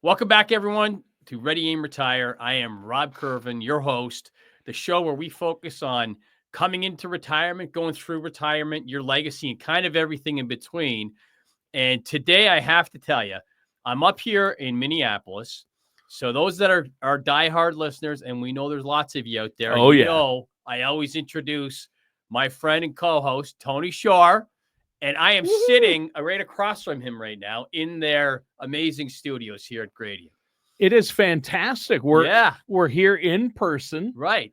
Welcome back, everyone, to Ready, Aim, Retire. I am Rob Kirvan, your host, the show where we focus on coming into retirement, going through retirement, your legacy, and kind of everything in between. And today, I have to tell you, I'm up here in Minneapolis. So those that are diehard listeners, and we know there's lots of you out there, know I always introduce my friend and co-host, Tony Shore. And I am sitting right across from him right now in their amazing studios here at Gradient. It is fantastic. We're here in person. Right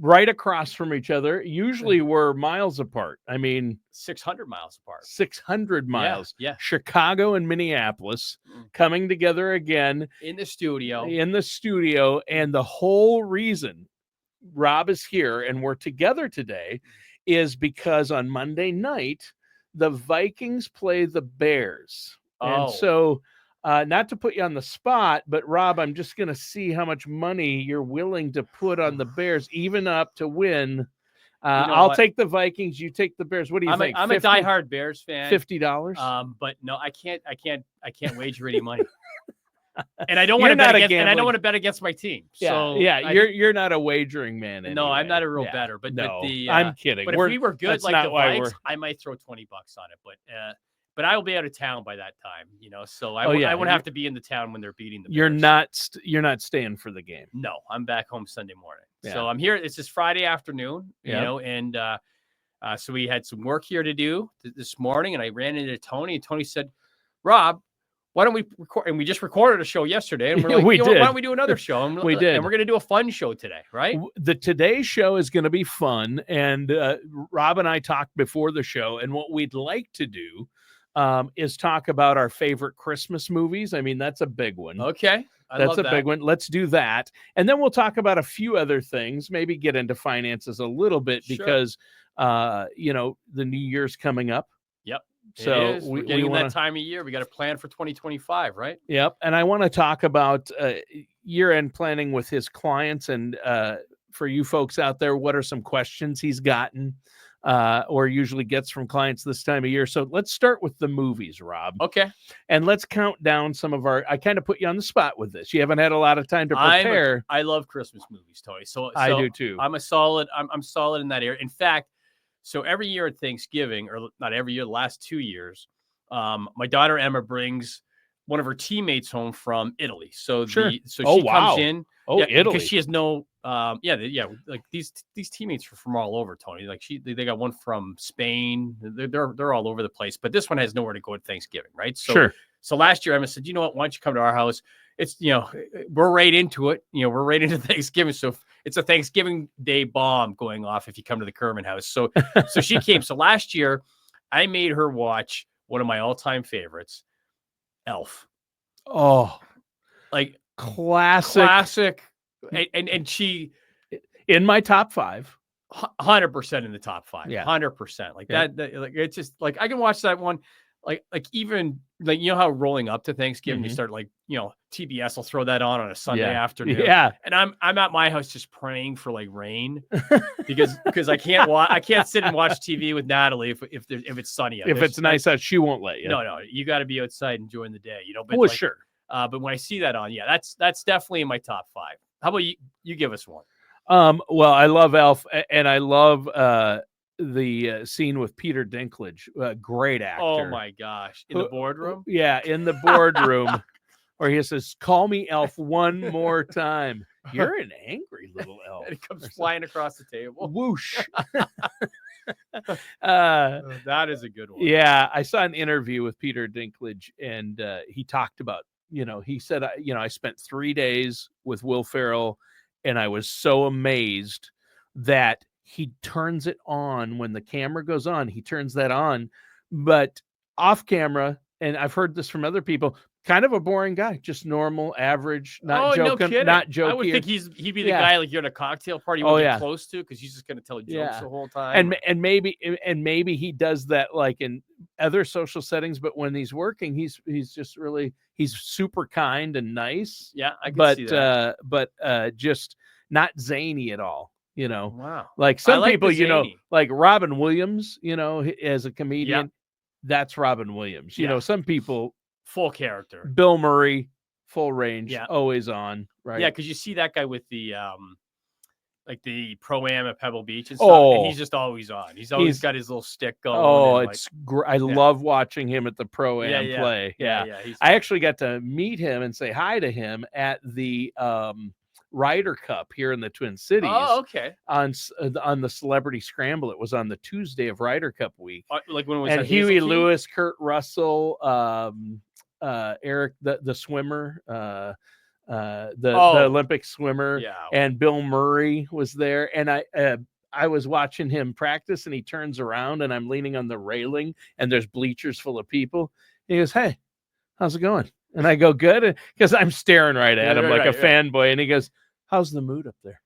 across from each other. Usually we're miles apart. I mean, 600 miles apart. 600 miles. Yeah. Chicago and Minneapolis coming together again. In the studio. And the whole reason Rob is here and we're together today is because on Monday night, the Vikings play the Bears. And so, not to put you on the spot, but Rob, I'm just going to see how much money you're willing to put on the Bears, even up to win. I'll take the Vikings. You take the Bears. What do you think? I'm a diehard Bears fan. $50. But no, I can't wager any money. And I don't want to bet against. And I don't want to bet against my team. You're not a wagering man. Anyway. No, I'm not a real bettor. But I'm kidding. But if we were good like the Vikes, I might throw $20 on it. But I will be out of town by that time. So I would have to be in the town when they're beating the Bears. You're not staying for the game. No, I'm back home Sunday morning. Yeah. So I'm here. It's just Friday afternoon. And so we had some work here to do this morning, and I ran into Tony, and Tony said, "Rob, why don't we record?" And we just recorded a show yesterday, and we're like, why don't we do another show? And we did. And we're going to do a fun show today, right? The Today show is going to be fun. And Rob and I talked before the show, and what we'd like to do is talk about our favorite Christmas movies. I mean, that's a big one. Okay. That's a big one. Let's do that. And then we'll talk about a few other things, maybe get into finances a little bit because, the New Year's coming up. Yep. So we're getting that time of year. We got to plan for 2025, right? Yep. And I want to talk about year-end planning with his clients. And for you folks out there, what are some questions he's gotten or usually gets from clients this time of year? So let's start with the movies, Rob. Okay. And let's count down some of I kind of put you on the spot with this. You haven't had a lot of time to prepare. I love Christmas movies, Tony. So I do too. I'm solid in that area. In fact, so every year at Thanksgiving, or not every year, the last 2 years, my daughter Emma brings one of her teammates home from Italy. So she comes in. Italy. Because she has no, like these teammates are from all over, Tony. Like they got one from Spain. They're all over the place. But this one has nowhere to go at Thanksgiving, right? So last year Emma said, "You know what? Why don't you come to our house? It's we're right into it. We're right into Thanksgiving. So it's a Thanksgiving Day bomb going off if you come to the Kirvan house." So she came. So last year I made her watch one of my all-time favorites, Elf. Oh, like classic. And she in my top 5. 100% in the top 5. Yeah. 100%. Like that. Like it's just like I can watch that one. Like even like how rolling up to Thanksgiving you start TBS will throw that on a Sunday afternoon. Yeah. And I'm at my house just praying for like rain because I can't sit and watch TV with Natalie if it's sunny out. If it's nice out, she won't let you. No, you got to be outside enjoying the day. But sure. But when I see that on, that's definitely in my top 5. How about you? You give us one. Well, I love Elf, and I love the scene with Peter Dinklage, great actor. Oh my gosh, in the boardroom? Yeah, in the boardroom, where he says, "Call me Elf one more time." You're an angry little elf. And he comes flying across the table. Whoosh. That is a good one. Yeah, I saw an interview with Peter Dinklage, and he talked about, he said, I spent 3 days with Will Ferrell, and I was so amazed that he turns it on when the camera goes on. He turns that on, but off camera, and I've heard this from other people, kind of a boring guy, just normal, average, not joking. I would think he'd be the guy like you're at a cocktail party you get close to because he's just going to tell jokes the whole time. And maybe he does that like in other social settings, but when he's working, he's just really, he's super kind and nice. Yeah, I can see that. But just not zany at all. Wow. Like some people, like Robin Williams, as a comedian, that's Robin Williams. Some people, full character. Bill Murray, full range, Yeah. always on, right? Yeah, because you see that guy with the like the Pro-Am at Pebble Beach and stuff, and he's just always on. He's always got his little stick going. Oh, and it's I love watching him at the Pro-Am play. Yeah. I actually got to meet him and say hi to him at the Ryder Cup here in the Twin Cities. Oh, okay. On the Celebrity Scramble. It was on the Tuesday of Ryder Cup week. Like when it was and at Huey Hazeltine? Lewis, Kurt Russell, Eric the swimmer, the Olympic swimmer, and Bill Murray was there. And I was watching him practice, and he turns around, and I'm leaning on the railing, and there's bleachers full of people. He goes, "Hey, how's it going?" And I go, "Good," because I'm staring right at him like a fanboy. And he goes, "How's the mood up there?"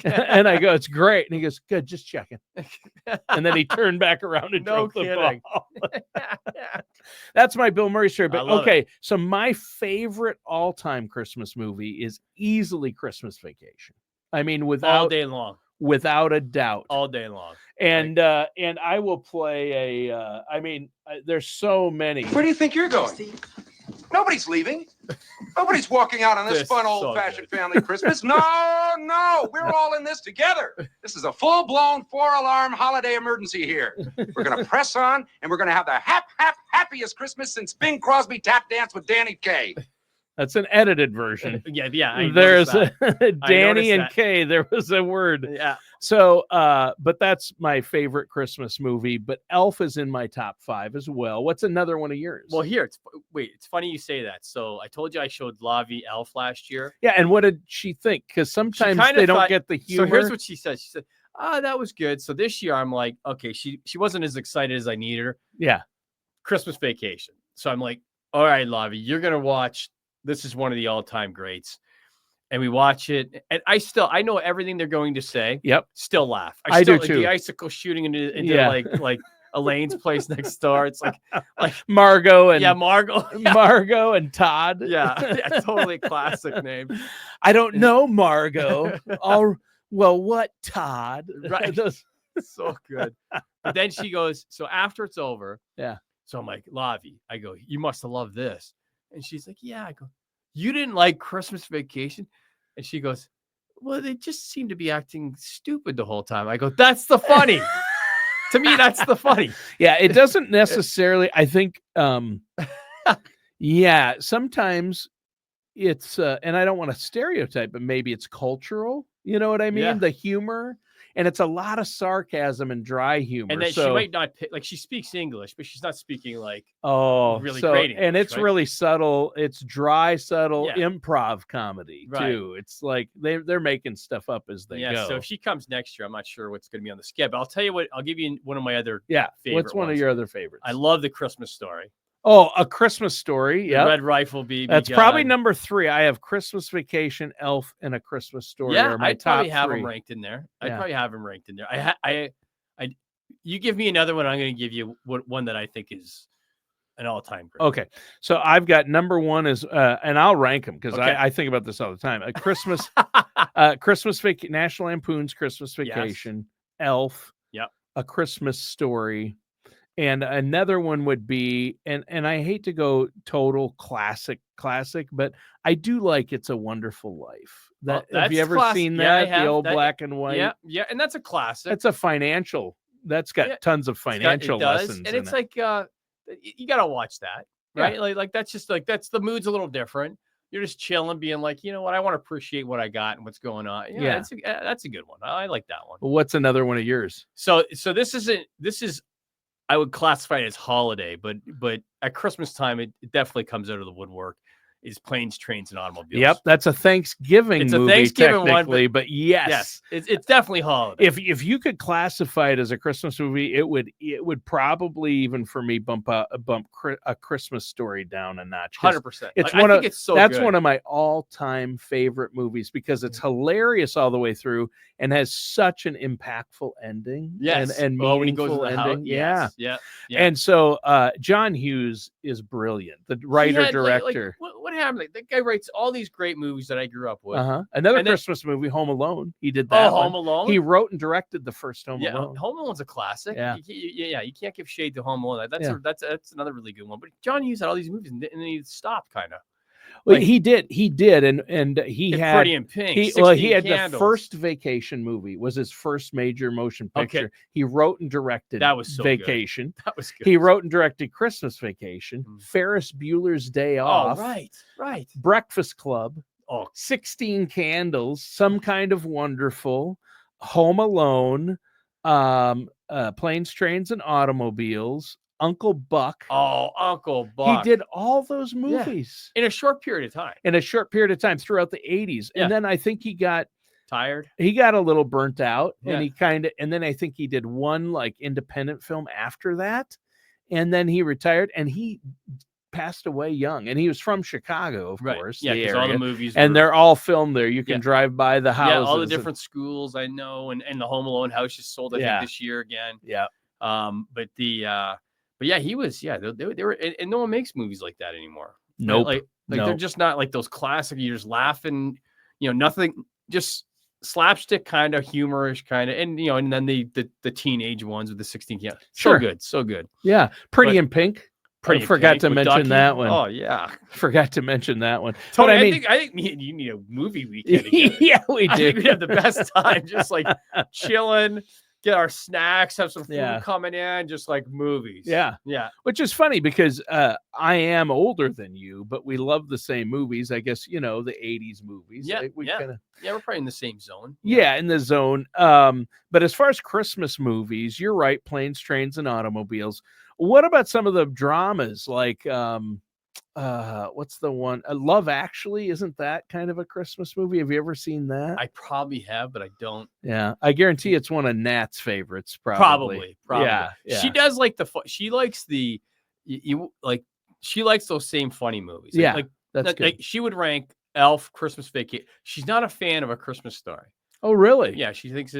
And I go, "It's great." And he goes, "Good, just checking." And then he turned back around and drove the ball. That's my Bill Murray story. But okay, so my favorite all-time Christmas movie is easily Christmas Vacation. I mean, all day long, without a doubt, all day long. And I will play there's so many. Where do you think you're going? Nobody's leaving. Nobody's walking out on this fun old-fashioned family Christmas. No, we're all in this together. This is a full-blown 4-alarm holiday emergency here. We're going to press on, and we're going to have the happiest Christmas since Bing Crosby tap danced with Danny Kaye. That's an edited version. Yeah. There's Danny and Kay. There was a word. Yeah. So, but that's my favorite Christmas movie. But Elf is in my top 5 as well. What's another one of yours? Well, here it's funny you say that. So I told you I showed Lavi Elf last year. Yeah, and what did she think? Because sometimes they don't get the humor. So here's what she said. She said, "Oh, that was good." So this year I'm like, okay, she wasn't as excited as I needed her. Yeah. Christmas Vacation. So I'm like, all right, Lavi, you're gonna watch. This is one of the all-time greats. And we watch it, and I know everything they're going to say. Yep. Still laugh. I do too. The icicle shooting into like Elaine's place next door. It's like Margot and Margot and Todd. Yeah, totally classic name. I don't know Margot. Well, what Todd? Right. So good. But then she goes, so after it's over. Yeah. So I'm like, Lavi, I go, you must have loved this. And she's like, yeah. I go, you didn't like Christmas Vacation? And she goes, well, they just seem to be acting stupid the whole time. I go, that's the funny. To me, that's the funny. Yeah, it doesn't necessarily, I think, yeah, sometimes it's, and I don't want to stereotype, but maybe it's cultural. You know what I mean? Yeah. The humor. And it's a lot of sarcasm and dry humor. And then she might not like she speaks English, but she's not speaking like really great English, and it's really subtle. It's dry, subtle improv comedy too. It's like they're making stuff up as they go. So if she comes next year, I'm not sure what's going to be on the skip. But I'll tell you what. I'll give you one of my other favorite What's one of your other favorites? I love The Christmas Story. Oh, A Christmas Story. Yeah. Red Rifle BB. That's probably number 3. I have Christmas Vacation, Elf, and A Christmas Story. Yeah, my I'd probably have them ranked in there. I'd probably have them ranked in there. You give me another one, I'm going to give you one that I think is an all-time great. Okay. So I've got number 1 is, and I'll rank them because I think about this all the time. A Christmas, National Lampoon's Christmas Vacation, Elf, A Christmas Story. And another one would be, and I hate to go total classic, but I do like It's a Wonderful Life. Have you ever seen that? The old black and white? Yeah, and that's a classic. That's a financial. That's got tons of financial lessons. And it's like you got to watch that, right? Yeah. Like that's just like that's the mood's a little different. You're just chilling, being like, you know what, I want to appreciate what I got and what's going on. Yeah, that's a good one. I like that one. What's another one of yours? So this is. I would classify it as holiday, but at Christmas time, it definitely comes out of the woodwork. Is Planes, Trains, and Automobiles. Yep, that's a Thanksgiving movie, Thanksgiving technically, one, but yes, it's definitely holiday. If you could classify it as a Christmas movie, it would probably even for me bump A Christmas Story down a notch. 100%. It's good. One of my all-time favorite movies because it's hilarious all the way through and has such an impactful ending. Yes, and meaningful ending. Yeah. And so John Hughes is brilliant, the writer director. What happened? Like, that guy writes all these great movies that I grew up with. Another Christmas movie, Home Alone. He did that. Home Alone. He wrote and directed the first Home Alone. Home Alone's a classic. Yeah. You can't give shade to Home Alone. That's another really good one. But John Hughes had all these movies, and then he stopped kind of. Well, Like, he did, and he it's had Pretty in Pink. he 16 had Candles. the first Vacation movie was his first major motion picture. Okay. He wrote and directed That was so good. Vacation. That was good. He wrote and directed Christmas Vacation, Mm. Ferris Bueller's Day Oh, Off, right. Breakfast Club, Oh, 16 Candles, Some Kind of Wonderful, Home Alone, Planes, Trains, and Automobiles, Uncle Buck. Uncle Buck. He did all those movies in a short period of time. in a short period of time throughout the 80s. Yeah. And then I think he got Tired. a little burnt out, Yeah. and then I think he did one like independent film after that. And then he retired, and he passed away young, and he was from Chicago, of course. Yeah, because all the movies and they're all filmed there. You can drive by the houses. Yeah, all the different schools I know, and the Home Alone house just sold, I think, this year again. Yeah. But yeah, he was, they were, and no one makes movies like that anymore. Nope. Like they're just not like those classic, you're just laughing, nothing, just slapstick kind of humorish kind of, and then the teenage ones with the 16. Yeah. So good. Yeah. Pretty in Pink. Pretty forgot to mention that one. Oh yeah, forgot to mention that one. Tony, I think me and you need a movie weekend together. Yeah, we do. I think we'd have the best time, just like chilling, get our snacks, have some food coming in, just like movies. Yeah. Which is funny because I am older than you, but we love the same movies. I guess the 80s movies. Yeah, we're probably in the same zone. Yeah, in the zone. But as far as Christmas movies, you're right. Planes, Trains, and Automobiles. What about some of the dramas like what's the one? Love Actually, isn't that kind of a Christmas movie? Have you ever seen that? I probably have, but I don't. Yeah, I guarantee it's one of Nat's favorites. Probably. Yeah. She does like she likes she likes those same funny movies. Yeah, that's good. Like she would rank Elf, Christmas Vacation. She's not a fan of A Christmas Story. Oh, really? Yeah, she thinks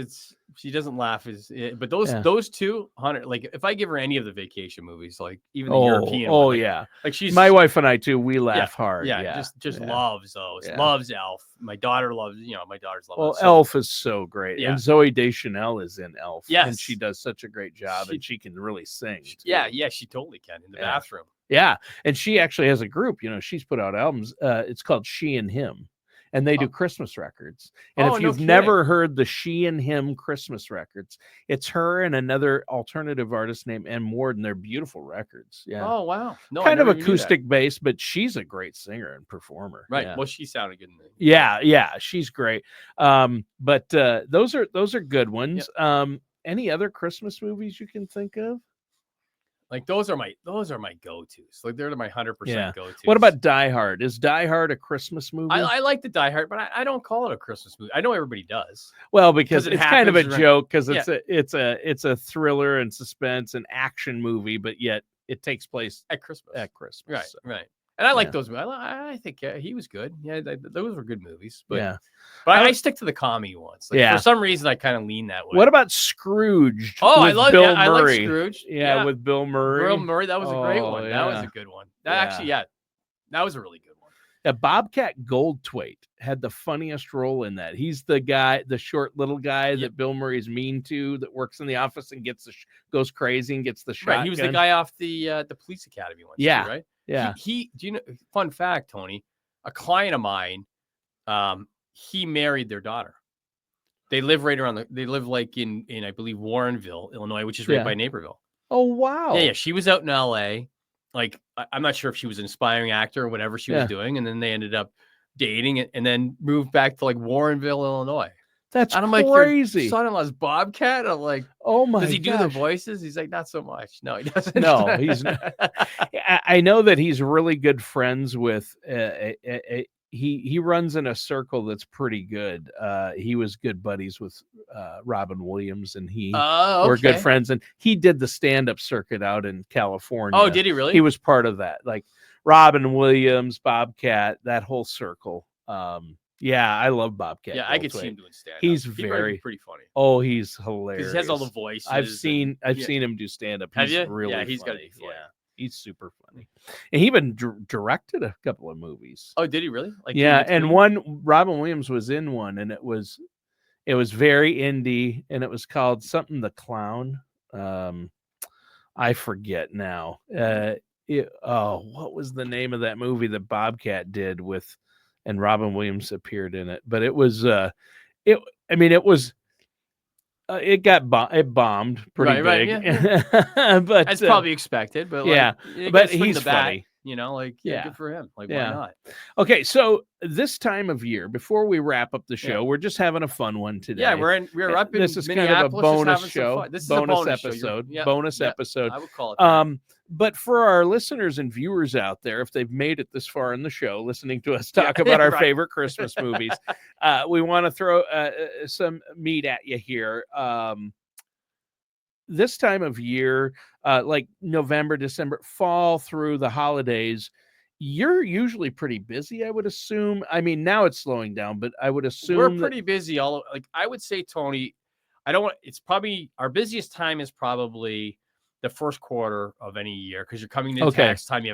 she doesn't laugh but those two, 100, like if I give her any of the vacation movies, like even the European one, like she's my wife and I too, we laugh hard. Just loves those. Loves Elf. My daughter loves, my daughters love Well, Elf is so great. Yeah. And Zooey Deschanel is in Elf. Yes. And she does such a great job, and she can really sing. Too. Yeah, she totally can in the bathroom. Yeah. And she actually has a group, she's put out albums. It's called She and Him. And they do Christmas records. And if you've never heard the She and Him Christmas records, it's her and another alternative artist named M. Ward, and they're beautiful records. Yeah. Oh, wow. No, kind of acoustic bass, but she's a great singer and performer. Right. Yeah. Well, she sounded good in the Yeah, she's great. But those are good ones. Yeah. Any other Christmas movies you can think of? Like those are my go-tos. Like they're my 100% go-tos. What about Die Hard? Is Die Hard a Christmas movie? I like the Die Hard, but I don't call it a Christmas movie. I know everybody does. Well, because it's kind of a joke, because it's a thriller and suspense and action movie, but yet it takes place at Christmas. Right, so. Right. And I like those movies. I think he was good. Yeah, those were good movies. But I stick to the comedy ones. Like, for some reason, I kind of lean that way. What about Scrooged? Oh, I love Bill Murray. I like Scrooged. Yeah, with Bill Murray. Bill Murray, that was a great one. That was a good one. That was a really good one. Yeah, Bobcat Goldthwait had the funniest role in that. He's the guy, the short little guy that Bill Murray's mean to, that works in the office and goes crazy and gets the shotgun. Right, he was the guy off the police academy one. Yeah, too, right. Yeah. He do you know? Fun fact, Tony. A client of mine, he married their daughter. They live right around they live like in I believe Warrenville, Illinois, which is right by Naperville. Oh wow. Yeah. She was out in L.A. Like I'm not sure if she was an aspiring actor or whatever she was doing, and then they ended up dating and then moved back to like Warrenville, Illinois. That's and I'm crazy. Like, your son-in-law's Bobcat. I'm like, oh my! Does he do the voices? He's like, not so much. No, he doesn't. No, he's not. I know that he's really good friends with. He runs in a circle that's pretty good. He was good buddies with Robin Williams, and he were good friends. And he did the stand-up circuit out in California. Oh, did he really? He was part of that. Like Robin Williams, Bobcat, that whole circle. Yeah, I love Bobcat. Yeah, I could see him doing stand-up. He's pretty funny. Oh, he's hilarious. He has all the voices. I've seen him do stand-up. Have you? Really yeah, he's funny. got to be funny. Yeah, he's super funny. And he even directed a couple of movies. Oh, did he really? Like and one Robin Williams was in one, and it was very indie, and it was called something the Clown. I forget now. what was the name of that movie that Bobcat did with, and Robin Williams appeared in it? But it was it bombed pretty Right, big. yeah. But That's probably expected, but yeah, you but gotta swing he's the bat, funny. good for him. Why Yeah. not? Okay, so this time of year, before we wrap up the show, Yeah. we're just having a fun one today. Yeah, we're up in This is kind of a Minneapolis, just bonus having some show. fun. This is bonus a bonus episode. Show. Bonus episode. I would call it that. But for our listeners and viewers out there, if they've made it this far in the show, listening to us talk about our favorite Christmas movies, we want to throw some meat at you here. This time of year, like November, December, fall through the holidays, you're usually pretty busy, I would assume. I mean, now it's slowing down, but I would assume we're pretty busy. I would say, Tony, it's probably our busiest time is probably the first quarter of any year, because you're coming into tax time.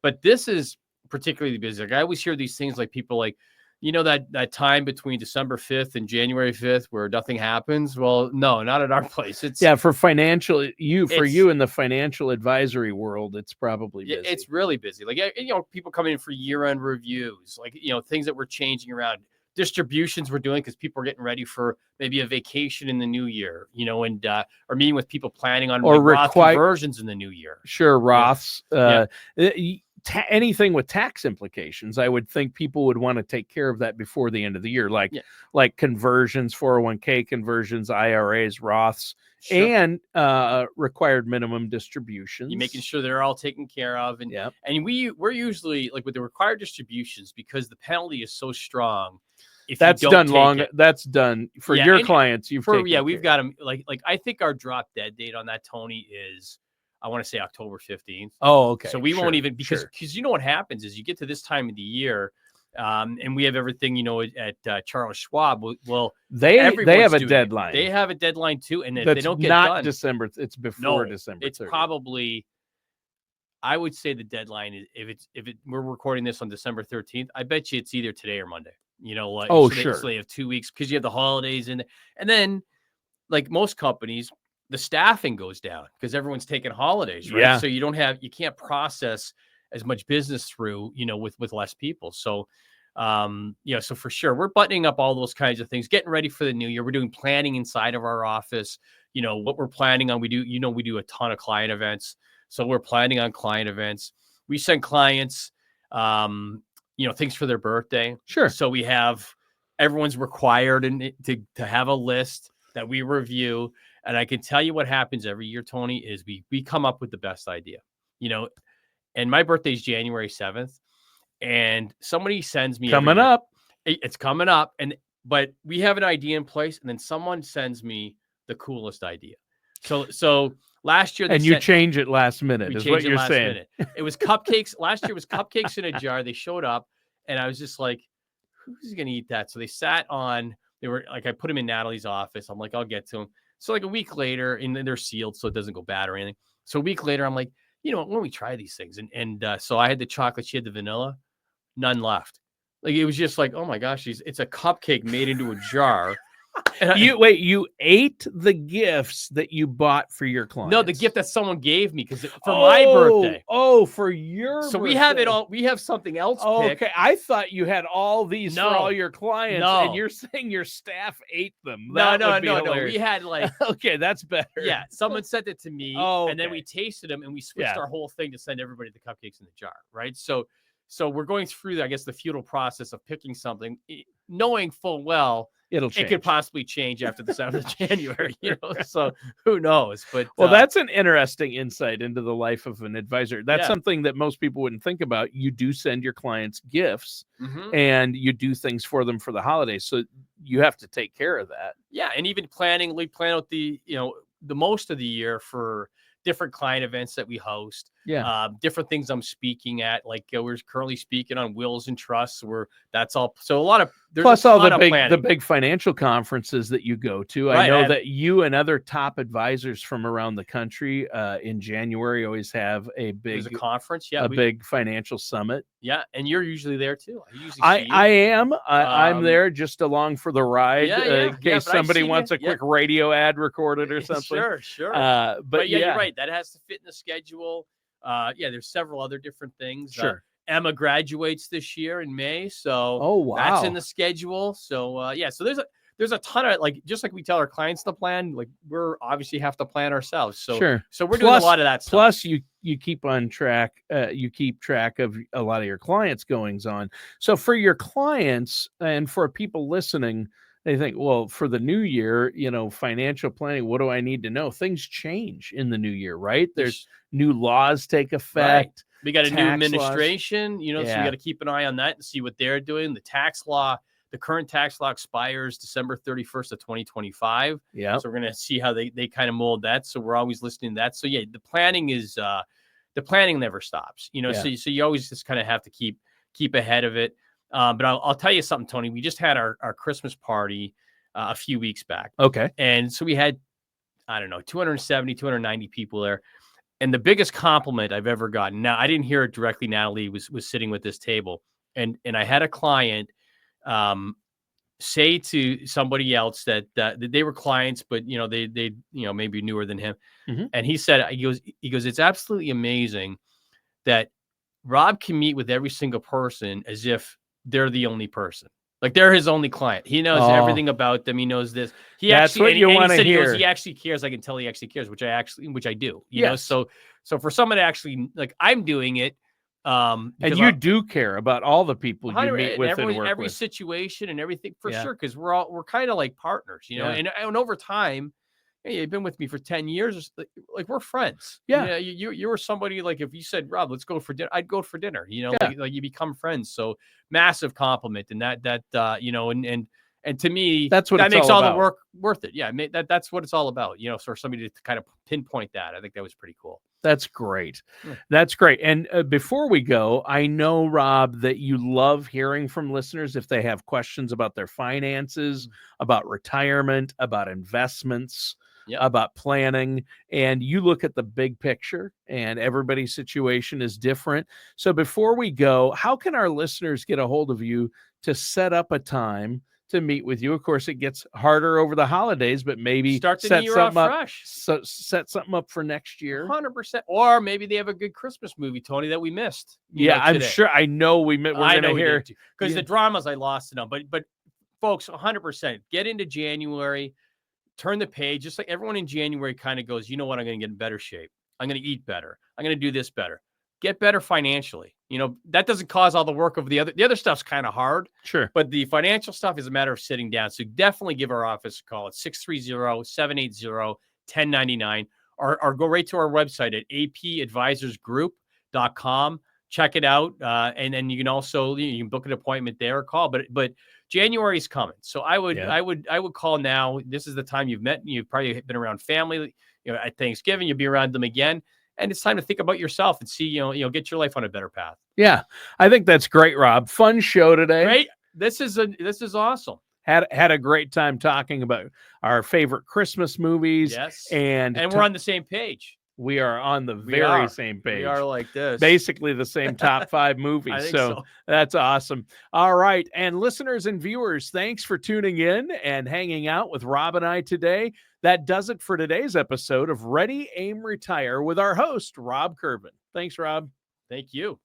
But this is particularly busy. Like, I always hear these things, like people like, that time between December 5th and January 5th where nothing happens. Well, no, not at our place. It's for you in the financial advisory world, it's probably busy. It's really busy. Like, people coming in for year-end reviews, like, things that we're changing around, distributions we're doing because people are getting ready for maybe a vacation in the new year, and or meeting with people planning on Roth conversions in the new year. Sure, Roths. Anything with tax implications, I would think people would want to take care of that before the end of the year, like conversions, 401k conversions, IRAs, Roths, and required minimum distributions. You're making sure they're all taken care of, and we're usually, like, with the required distributions, because the penalty is so strong. That's done for your clients. We've got them. Like I think our drop dead date on that, Tony, is, I want to say October 15th. Oh, okay. So we won't even, because what happens is you get to this time of the year, and we have everything, at Charles Schwab. Well, they have a deadline. They have a deadline too, and if they don't get not done, December. It's before December. It's 30th. Probably. I would say the deadline is we're recording this on December 13th. I bet you it's either today or Monday. So they have 2 weeks, because you have the holidays and then, like most companies, the staffing goes down because everyone's taking holidays, right? So you can't process as much business through, with less people. So, so for sure, we're buttoning up all those kinds of things, getting ready for the new year. We're doing planning inside of our office. What we're planning on. We do a ton of client events. So we're planning on client events. We send clients, things for their birthday. Sure. So everyone's required to have a list that we review. And I can tell you what happens every year, Tony, is we come up with the best idea, and my birthday is January 7th, and somebody sends me it's coming up. But we have an idea in place, and then someone sends me the coolest idea. So last year, you change it last minute, is what you're saying. It was cupcakes. Last year was cupcakes in a jar. They showed up, and I was just like, who's going to eat that? So they were like, I put them in Natalie's office. I'm like, I'll get to them. So like a week later, and they're sealed so it doesn't go bad or anything. So a week later, I'm like, when we try these things, and so I had the chocolate, she had the vanilla, none left. Like, it was just like, oh my gosh, it's a cupcake made into a jar. You ate the gifts that you bought for your clients? No, the gift that someone gave me for my birthday. Oh, for your birthday. We have it all. We have something else. Okay, I thought you had all these for all your clients, and you're saying your staff ate them. No. We had okay, that's better. Yeah, someone sent it to me, and then we tasted them, and we switched our whole thing to send everybody the cupcakes in the jar, right? So we're going through, I guess, the futile process of picking something, knowing full well it could possibly change after the 7th of January, so who knows? But that's an interesting insight into the life of an advisor. That's something that most people wouldn't think about. You do send your clients gifts, and you do things for them for the holidays, so you have to take care of that. Yeah, and even we plan out the most of the year for different client events that we host. Different things I'm speaking at, like we're currently speaking on wills and trusts, that's all. So a lot of, plus all the big financial conferences that you go to. I know that you and other top advisors from around the country in January always have a conference, big financial summit. Yeah, and you're usually there too. I am. I'm there just along for the ride in case somebody wants a quick radio ad recorded or something. Sure. But you're right. That has to fit in the schedule. Yeah, there's several other different things. Sure. Emma graduates this year in May, so Oh, wow. that's in the schedule. So yeah, so there's a ton of, like, just like we tell our clients to plan, like we're obviously have to plan ourselves. So Sure. so we're doing a lot of that stuff. Plus you keep on track, you keep track of a lot of your clients' goings on. So for your clients and for people listening, they think, well, for the new year, financial planning, what do I need to know? Things change in the new year, right? There's new laws take effect. We got a new tax administration, so we Yeah. got to keep an eye on that and see what they're doing. The tax law, the current tax law expires December 31st of 2025. Yeah. So we're going to see how they kind of mold that. So we're always listening to that. So yeah, the planning never stops, Yeah. so you always just kind of have to keep ahead of it. But I'll tell you something, Tony. We just had our Christmas party a few weeks back. Okay. And so we had, I don't know, 270, 290 people there. And the biggest compliment I've ever gotten. Now, I didn't hear it directly. Natalie was sitting with this table, and I had a client say to somebody else that they were clients, but they maybe newer than him. Mm-hmm. And he said, he goes, it's absolutely amazing that Rob can meet with every single person as if they're the only person. Like they're his only client. He knows everything about them. He knows this. That's what you want to hear. He actually cares. I can tell he actually cares, which I do. You know, so for someone to actually, like, I'm doing it. And you do care about all the people you meet with and work every with. situation and everything, for sure, because we're kind of like partners, and over time. Hey, you've been with me for 10 years. Like we're friends. Yeah. You were somebody, like, if you said, Rob, let's go for dinner, I'd go for dinner, Yeah. like you become friends. So massive compliment. And that and to me, that's what that it's makes all the about. work worth it. Yeah. That's what it's all about. For somebody to kind of pinpoint that. I think that was pretty cool. That's great. Yeah. That's great. And before we go, I know, Rob, that you love hearing from listeners if they have questions about their finances, about retirement, about investments, about planning. And you look at the big picture, and everybody's situation is different. So before we go, how can our listeners get a hold of you to set up a time to meet with you? Of course, it gets harder over the holidays, but maybe start the year off fresh. So set something up for next year. 100%. Or maybe they have a good Christmas movie, Tony, that we missed. I'm sure. I know we're going to hear, because the dramas I lost it on. But folks, 100%. Get into January, turn the page. Just like everyone in January kind of goes, you know what? I'm going to get in better shape. I'm going to eat better. I'm going to do this better. Get better financially. That doesn't cause all the work of the other stuff's kind of hard. Sure. But the financial stuff is a matter of sitting down. So definitely give our office a call at 630-780-1099 or go right to our website at apadvisorsgroup.com. Check it out. And then you can also, you can book an appointment there or call, but January's coming. So I would call now. This is the time you've met. You've probably been around family, at Thanksgiving, you'll be around them again. And it's time to think about yourself and see, get your life on a better path. Yeah, I think that's great, Rob. Fun show today. Great. This is awesome. Had a great time talking about our favorite Christmas movies. Yes. And we're on the same page. We are on the very same page. We are like this. Basically the same top 5 movies. I think so. That's awesome. All right. And listeners and viewers, thanks for tuning in and hanging out with Rob and I today. That does it for today's episode of Ready, Aim, Retire with our host, Rob Kirvan. Thanks, Rob. Thank you.